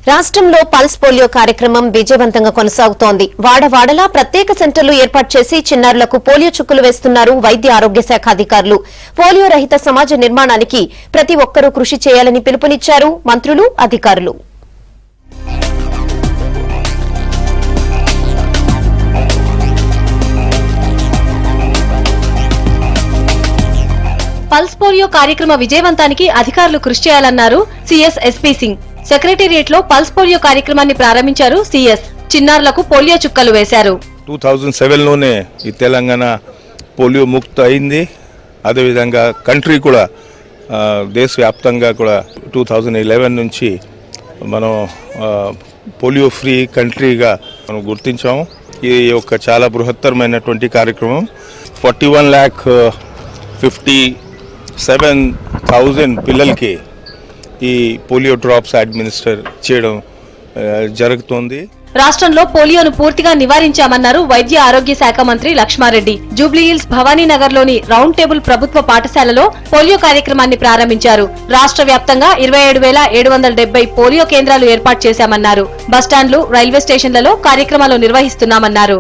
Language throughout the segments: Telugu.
రాష్ట్రంలో పల్స్ పోలియో కార్యక్రమం విజయవంతంగా కొనసాగుతోంది. వాడవాడలా ప్రత్యేక సెంటర్లు ఏర్పాటు చేసి చిన్నారులకు పోలియో చుక్కులు వేస్తున్నారు వైద్య ఆరోగ్య శాఖ అధికారులు. పోలియో రహిత సమాజ నిర్మాణానికి ప్రతి ఒక్కరూ కృషి చేయాలని పిలుపునిచ్చారు మంత్రులు, అధికారులు. పల్స్ పోలియో కార్యక్రమ విజయవంతానికి అధికారులు కృషి చేయాలన్నారు సీఎస్ ఎస్పీ సింగ్. సెక్రటేరియట్ లో పల్స్ పోలియో కార్యక్రమాన్ని ప్రారంభించారు సీఎస్. చిన్నారులకు పోలియో చుక్కలు వేశారు. 2007 లోనే ఈ తెలంగాణ పోలియో ముక్త అయింది. అదేవిధంగా కంట్రీ కూడా దేశవ్యాప్తంగా కూడా 2011 నుంచి మనం పోలియో ఫ్రీ కంట్రీగా మనం గుర్తించాము. ఇది ఒక చాలా బృహత్తరమైనటువంటి కార్యక్రమం. 41,57,000 పిల్లలకి ఈ పోలియో డ్రాప్స్ అడ్మినిస్టర్ చేయడం జరుగుతోంది. రాష్ట్రంలో పోలియోను పూర్తిగా నివారించామన్నారు వైద్య ఆరోగ్య శాఖ మంత్రి లక్ష్మారెడ్డి. జూబ్లీహిల్స్ భవానీనగర్ లోని రౌండ్ టేబుల్ ప్రభుత్వ పాఠశాలలో పోలియో కార్యక్రమాన్ని ప్రారంభించారు. రాష్ట్ర వ్యాప్తంగా 27,770 పోలియో కేంద్రాలు ఏర్పాటు చేశామన్నారు. బస్టాండ్లు, రైల్వే స్టేషన్లలో కార్యక్రమాలు నిర్వహిస్తున్నామన్నారు.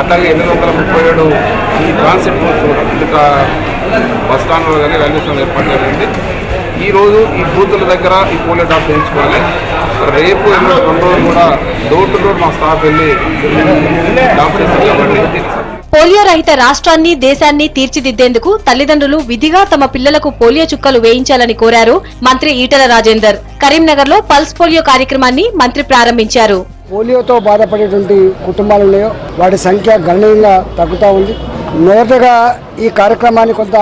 అట్లాగే 837 ఈ ట్రాన్సిట్ బస్ స్టాండ్లో కానీ రైల్వే స్టేషన్ ఏర్పాటు జరిగింది. ఈరోజు ఈ బూతుల దగ్గర ఈ పోలియో డ్రాప్ చేయించుకోవాలి. రేపు 2 రోజులు కూడా డోర్ టు డోర్ మా స్టాఫ్ వెళ్ళి డ్రాప్ చేస్తారు. పోలియో రహిత రాష్ట్రాన్ని, దేశాన్ని తీర్చిదిద్దేందుకు తల్లిదండ్రులు విధిగా తమ పిల్లలకు పోలియో చుక్కలు వేయించాలని కోరారు మంత్రి ఈటెల రాజేందర్. కరీంనగర్ లో పల్స్ పోలియో కార్యక్రమాన్ని మంత్రి ప్రారంభించారు. పోలియోతో బాధపడేటువంటి కుటుంబాలు ఉన్నాయో వాటి సంఖ్య గణనీయంగా తగ్గుతూ ఉంది. మొదటగా ఈ కార్యక్రమాన్ని కొంత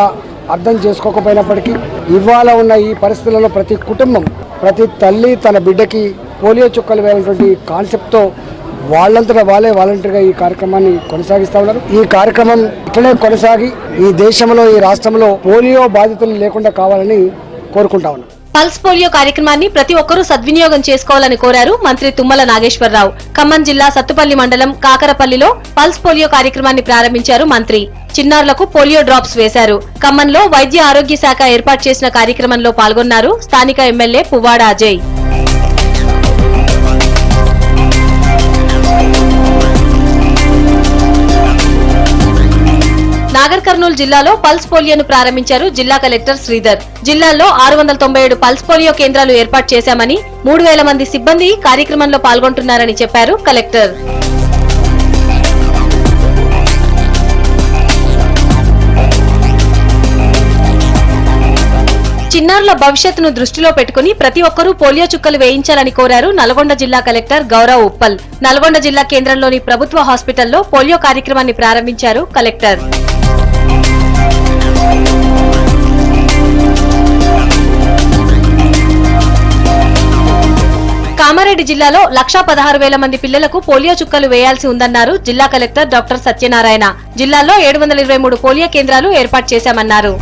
అర్థం చేసుకోకపోయినప్పటికీ ఇవాళ ఉన్న ఈ పరిస్థితులలో ప్రతి కుటుంబం, ప్రతి తల్లి తన బిడ్డకి పోలియో చుక్కలు వేయాలనేటువంటి కాన్సెప్ట్తో వాళ్ళంతటా వాళ్ళే వాలంటీర్గా ఈ కార్యక్రమాన్ని కొనసాగిస్తూ ఉన్నారు. ఈ కార్యక్రమం ఇట్లనే కొనసాగి ఈ దేశంలో, ఈ రాష్ట్రంలో పోలియో బాధితులు లేకుండా కావాలని కోరుకుంటా ఉన్నాం. పల్స్ పోలియో కార్యక్రమాన్ని ప్రతి ఒక్కరూ సద్వినియోగం చేసుకోవాలని కోరారు మంత్రి తుమ్మల నాగేశ్వరరావు. ఖమ్మం జిల్లా సత్తుపల్లి మండలం కాకరపల్లిలో పల్స్ పోలియో కార్యక్రమాన్ని ప్రారంభించారు మంత్రి. చిన్నారులకు పోలియో డ్రాప్స్ వేశారు. ఖమ్మంలో వైద్య ఆరోగ్య శాఖ ఏర్పాటు చేసిన కార్యక్రమంలో పాల్గొన్నారు స్థానిక ఎమ్మెల్యే పువ్వాడ అజయ్. నాగర్ కర్నూలు జిల్లాలో పల్స్ పోలియోను ప్రారంభించారు జిల్లా కలెక్టర్ శ్రీధర్. జిల్లాలో 697 పల్స్ పోలియో కేంద్రాలు ఏర్పాటు చేశామని, 3,000 మంది సిబ్బంది కార్యక్రమంలో పాల్గొంటున్నారని చెప్పారు కలెక్టర్. చిన్నారుల భవిష్యత్తును దృష్టిలో పెట్టుకుని ప్రతి ఒక్కరూ పోలియో చుక్కలు వేయించాలని కోరారు నల్గొండ జిల్లా కలెక్టర్ గౌరవ్ ఉప్పల్. నల్గొండ జిల్లా కేంద్రంలోని ప్రభుత్వ హాస్పిటల్లో పోలియో కార్యక్రమాన్ని ప్రారంభించారు కలెక్టర్. కామారెడ్డి జిల్లాలో 1,16,000 మంది పిల్లలకు పోలియో చుక్కలు వేయాల్సి ఉందన్నారు జిల్లా కలెక్టర్ డాక్టర్ సత్యనారాయణ. జిల్లాలో 723 పోలియో కేంద్రాలు ఏర్పాటు చేశామన్నారు.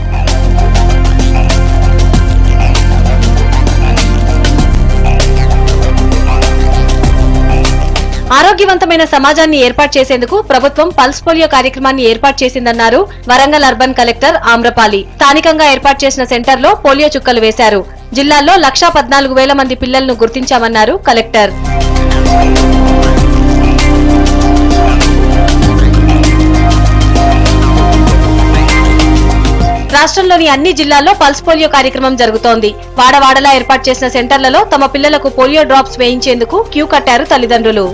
ఆరోగ్యవంతమైన సమాజాన్ని ఏర్పాటు చేసేందుకు ప్రభుత్వం పల్స్ పోలియో కార్యక్రమాన్ని ఏర్పాటు చేసిందన్నారు వరంగల్ అర్బన్ కలెక్టర్ ఆమ్రపాలి. స్థానికంగా ఏర్పాటు చేసిన సెంటర్లో పోలియో చుక్కలు వేశారు. జిల్లాలో 1,14,000 మంది పిల్లలను గుర్తించామన్నారు కలెక్టర్. రాష్ట్రంలోని అన్ని జిల్లాల్లో పల్స్ పోలియో కార్యక్రమం జరుగుతోంది. వాడవాడలా ఏర్పాటు చేసిన సెంటర్లలో తమ పిల్లలకు పోలియో డ్రాప్స్ వేయించేందుకు క్యూ కట్టారు తల్లిదండ్రులు.